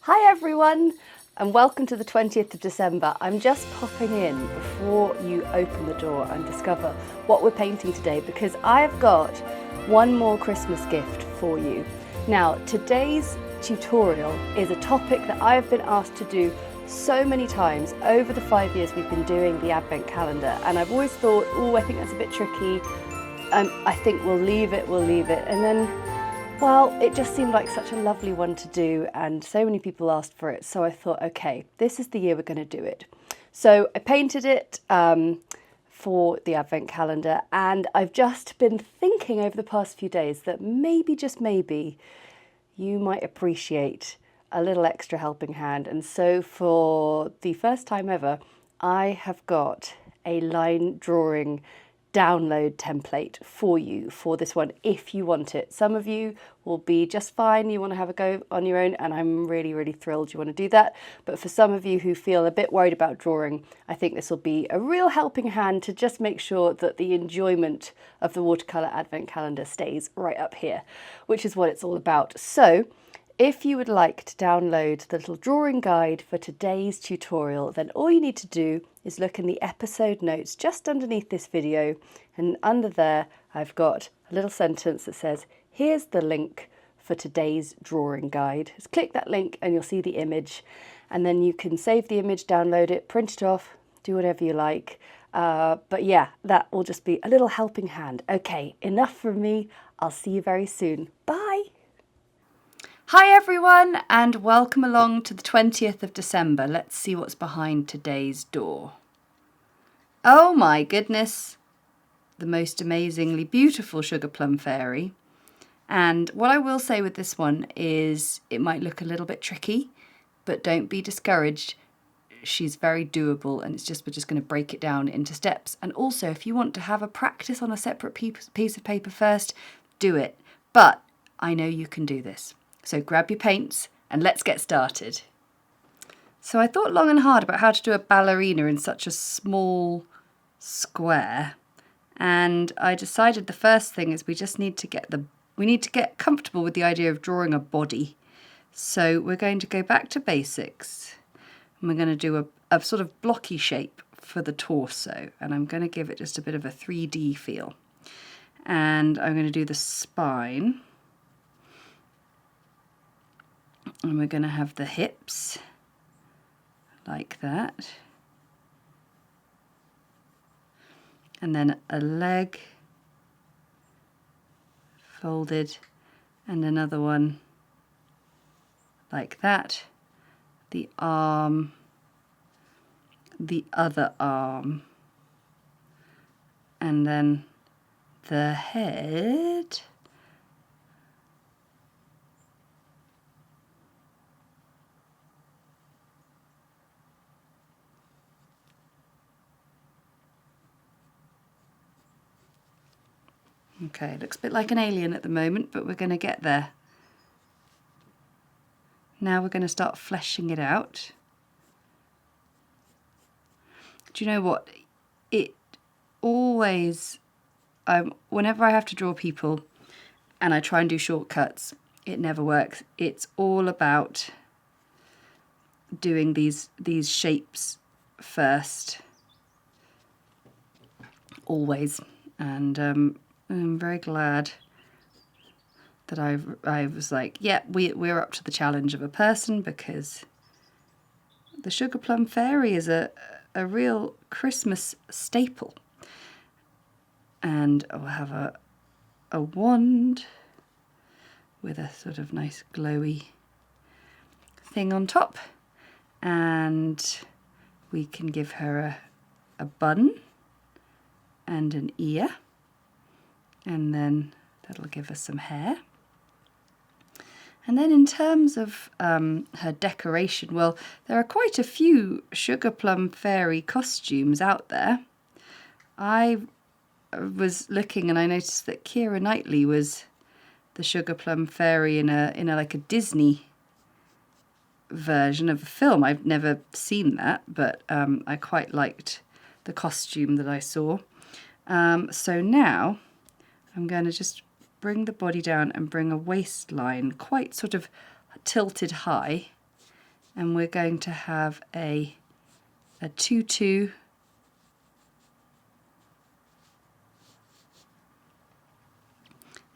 Hi everyone and welcome to the 20th of December. I'm just popping in before you open the door and discover what we're painting today because I've got one more Christmas gift for you. Now today's tutorial is a topic that I've been asked to do so many times over the 5 years we've been doing the Advent Calendar, and I've always thought, oh, I think that's a bit tricky. I think we'll leave it, and then well, it just seemed like such a lovely one to do and so many people asked for it. So I thought, okay, this is the year we're going to do it. So I painted it for the Advent Calendar, and I've just been thinking over the past few days that maybe, just maybe, you might appreciate a little extra helping hand. And so for the first time ever, I have got a line drawing download template for you for this one if you want it. Some of you will be just fine, you want to have a go on your own, and I'm really thrilled you want to do that. But for some of you who feel a bit worried about drawing, I think this will be a real helping hand to just make sure that the enjoyment of the Watercolour Advent Calendar stays right up here, which is what it's all about. So if you would like to download the little drawing guide for today's tutorial, then all you need to do is look in the episode notes just underneath this video, and under there I've got a little sentence that says, here's the link for today's drawing guide. Just click that link and you'll see the image, and then you can save the image, download it, print it off, do whatever you like. But yeah, that will just be a little helping hand. Okay, enough from me. I'll see you very soon. Bye. Hi everyone and welcome along to the 20th of December. Let's see what's behind today's door. Oh my goodness, the most amazingly beautiful sugar plum fairy. And what I will say with this one is it might look a little bit tricky, but don't be discouraged. She's very doable, and we're just going to break it down into steps. And also, if you want to have a practice on a separate piece of paper first, do it. But I know you can do this. So grab your paints and let's get started. So I thought long and hard about how to do a ballerina in such a small square, and I decided the first thing is we need to get comfortable with the idea of drawing a body. So we're going to go back to basics and we're going to do a sort of blocky shape for the torso, and I'm going to give it just a bit of a 3D feel. And I'm going to do the spine. And we're going to have the hips, like that. And then a leg folded, and another one like that. The arm, the other arm, and then the head. Okay, it looks a bit like an alien at the moment, but we're going to get there. Now we're going to start fleshing it out. Do you know what? It always, whenever I have to draw people and I try and do shortcuts, it never works. It's all about doing these shapes first, always. And I'm very glad that I was like, yeah, we're up to the challenge of a person, because the sugar plum fairy is a real Christmas staple. And I'll have a wand with a sort of nice glowy thing on top, and we can give her a bun and an ear. And then that'll give us some hair. And then in terms of her decoration, well, there are quite a few sugar plum fairy costumes out there. I was looking and I noticed that Keira Knightley was the sugar plum fairy in a like a Disney version of a film. I've never seen that, but I quite liked the costume that I saw. So now I'm going to just bring the body down and bring a waistline quite sort of tilted high, and we're going to have a tutu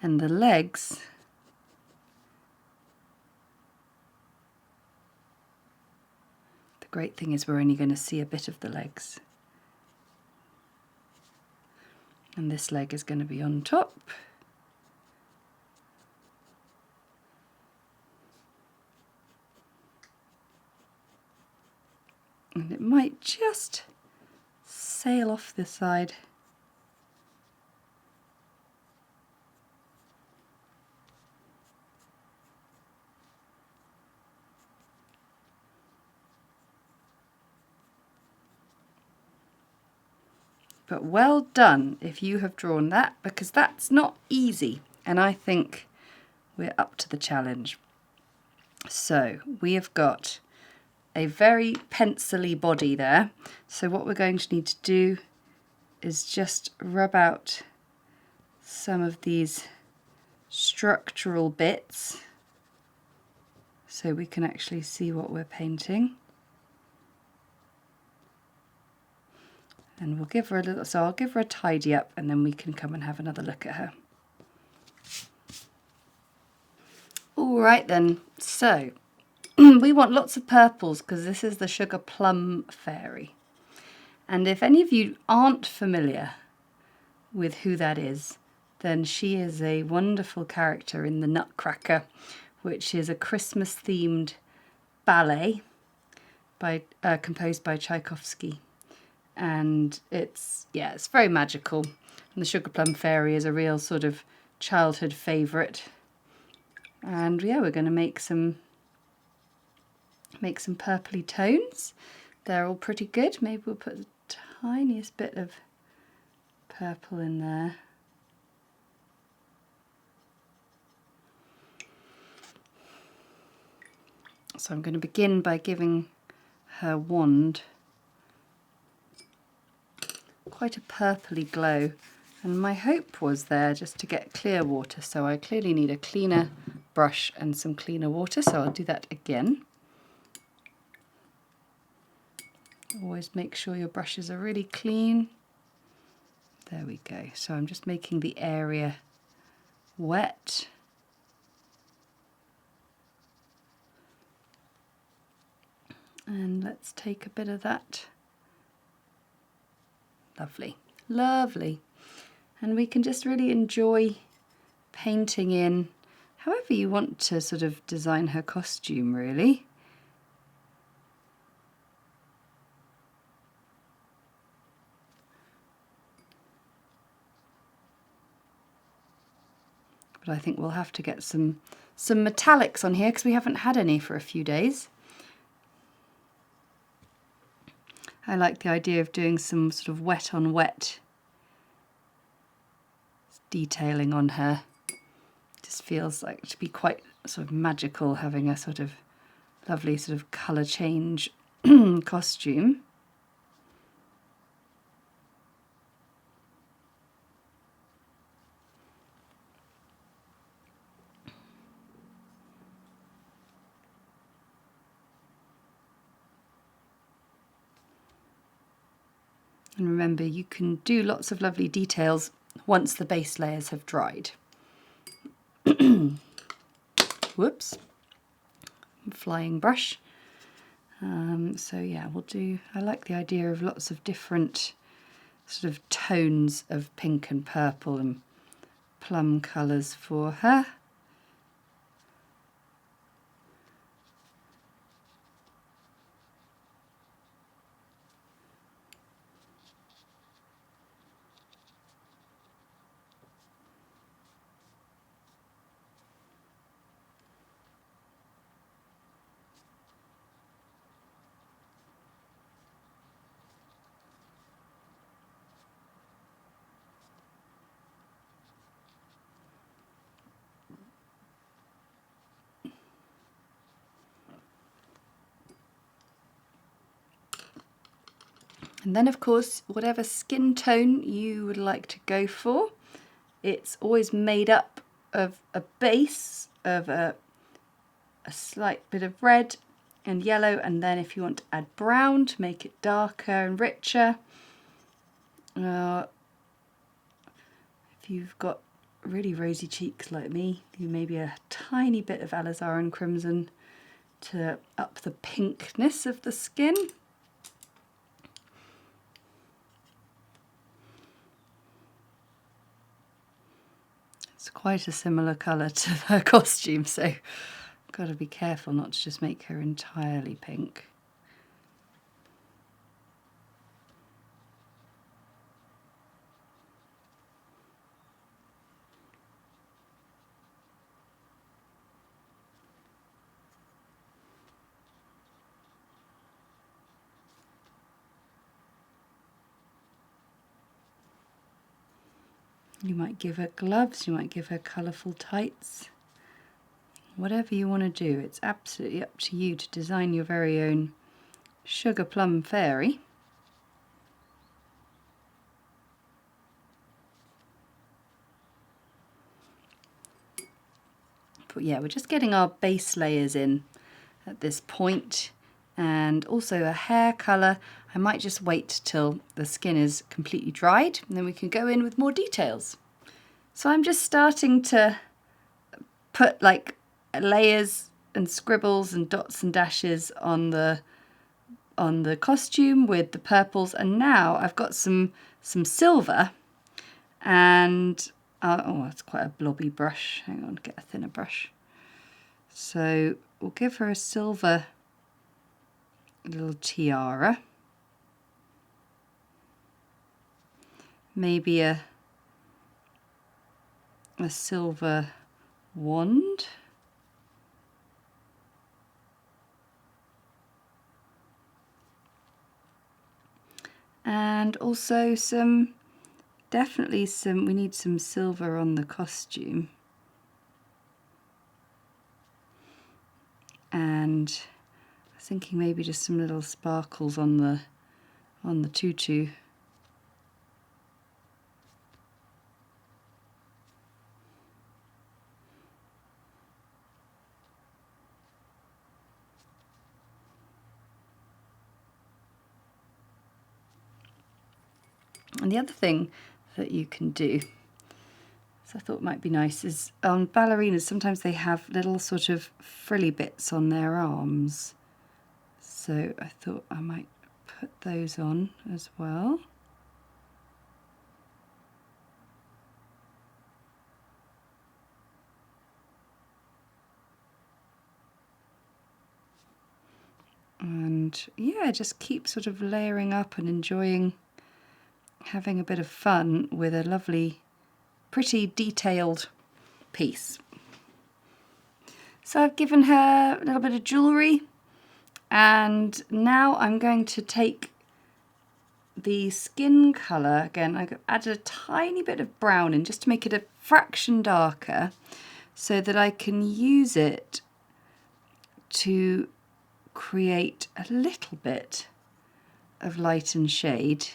and the legs the great thing is we're only going to see a bit of the legs, and this leg is going to be on top. And it might just sail off this side. But well done if you have drawn that, because that's not easy, and I think we're up to the challenge. So we have got a very pencil-y body there, so what we're going to need to do is just rub out some of these structural bits so we can actually see what we're painting. And we'll give her a little, so I'll give her a tidy up and then we can come and have another look at her. All right then, so we want lots of purples because this is the Sugar Plum Fairy. And if any of you aren't familiar with who that is, then she is a wonderful character in the Nutcracker, which is a Christmas themed ballet composed by Tchaikovsky. And it's very magical, and the Sugar Plum Fairy is a real sort of childhood favourite. And yeah, we're going to make some purpley tones. They're all pretty good. Maybe we'll put the tiniest bit of purple in there. So I'm going to begin by giving her wand quite a purpley glow, and my hope was there just to get clear water, so I clearly need a cleaner brush and some cleaner water, so I'll do that again. Always make sure your brushes are really clean. There we go. So I'm just making the area wet. And let's take a bit of that. Lovely, lovely. And we can just really enjoy painting in however you want to sort of design her costume, really. But I think we'll have to get some metallics on here because we haven't had any for a few days. I like the idea of doing some sort of wet on wet detailing on her. Just feels like to be quite sort of magical, having a sort of lovely sort of colour change costume. And remember, you can do lots of lovely details once the base layers have dried. Whoops, flying brush. So yeah, we'll do, I like the idea of lots of different sort of tones of pink and purple and plum colours for her. And then of course, whatever skin tone you would like to go for, it's always made up of a base of a slight bit of red and yellow, and then if you want to add brown to make it darker and richer, if you've got really rosy cheeks like me, you maybe a tiny bit of Alizarin Crimson to up the pinkness of the skin. It's quite a similar colour to her costume, so I've got to be careful not to just make her entirely pink. You might give her gloves, you might give her colourful tights. Whatever you want to do, it's absolutely up to you to design your very own sugar plum fairy. But yeah, we're just getting our base layers in at this point, and also a hair colour. I might just wait till the skin is completely dried and then we can go in with more details. So I'm just starting to put like layers and scribbles and dots and dashes on the costume with the purples, and now I've got some silver, and oh, that's quite a blobby brush. Hang on, get a thinner brush. So we'll give her a silver little tiara, maybe a silver wand, and also definitely we need some silver on the costume, and I was thinking maybe just some little sparkles on the tutu. And the other thing that you can do, so I thought might be nice, is on ballerinas sometimes they have little sort of frilly bits on their arms. So I thought I might put those on as well. And yeah, just keep sort of layering up and enjoying having a bit of fun with a lovely, pretty detailed piece. So I've given her a little bit of jewellery, and now I'm going to take the skin colour again. I've added a tiny bit of brown in just to make it a fraction darker so that I can use it to create a little bit of light and shade.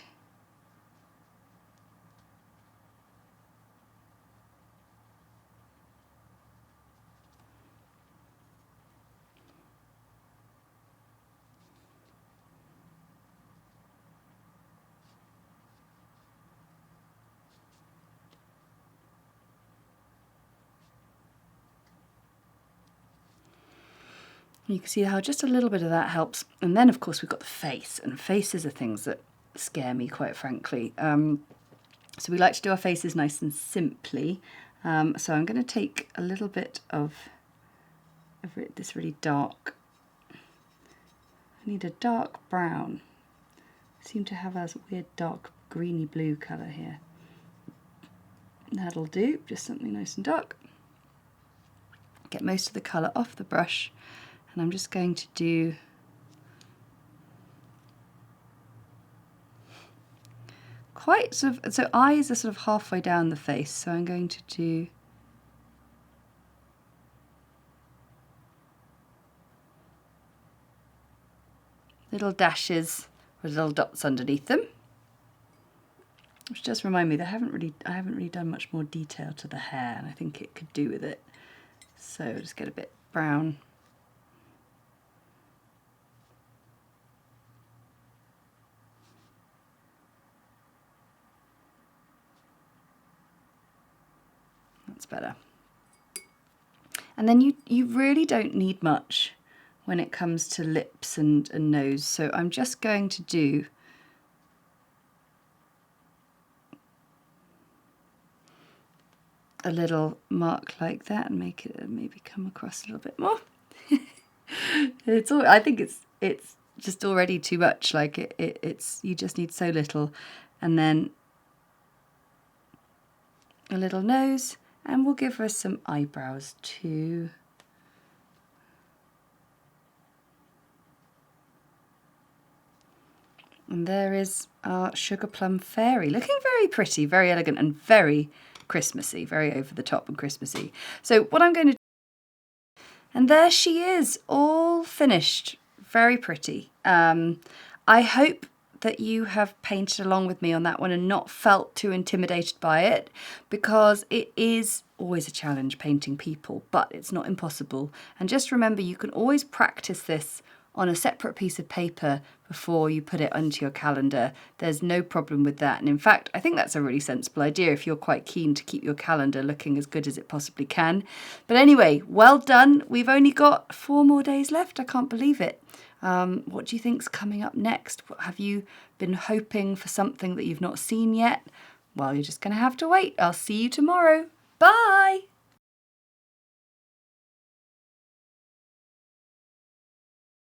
You can see how just a little bit of that helps. And then of course we've got the face, and faces are things that scare me, quite frankly. So we like to do our faces nice and simply. So I'm going to take a little bit of this really dark, I need a dark brown. I seem to have a weird dark greeny blue colour here. That'll do, just something nice and dark. Get most of the colour off the brush. And I'm just going to do quite sort of, so eyes are sort of halfway down the face, so I'm going to do little dashes with little dots underneath them, which does remind me that I haven't really done much more detail to the hair, and I think it could do with it. So just get a bit brown That's better. And then you really don't need much when it comes to lips and nose. So I'm just going to do a little mark like that and make it maybe come across a little bit more. I think it's just already too much. Like it's you just need so little, and then a little nose, and we'll give her some eyebrows too. And there is our Sugar Plum Fairy, looking very pretty, very elegant, and very Christmassy, very over the top and Christmassy. So what I'm going to do, and there she is, all finished, very pretty. I hope that you have painted along with me on that one and not felt too intimidated by it, because it is always a challenge painting people, but it's not impossible. And just remember, you can always practice this on a separate piece of paper before you put it onto your calendar. There's no problem with that. And in fact, I think that's a really sensible idea if you're quite keen to keep your calendar looking as good as it possibly can. But anyway, well done. We've only got 4 more days left. I can't believe it. What do you think's coming up next? Have you been hoping for something that you've not seen yet? Well, you're just going to have to wait. I'll see you tomorrow. Bye!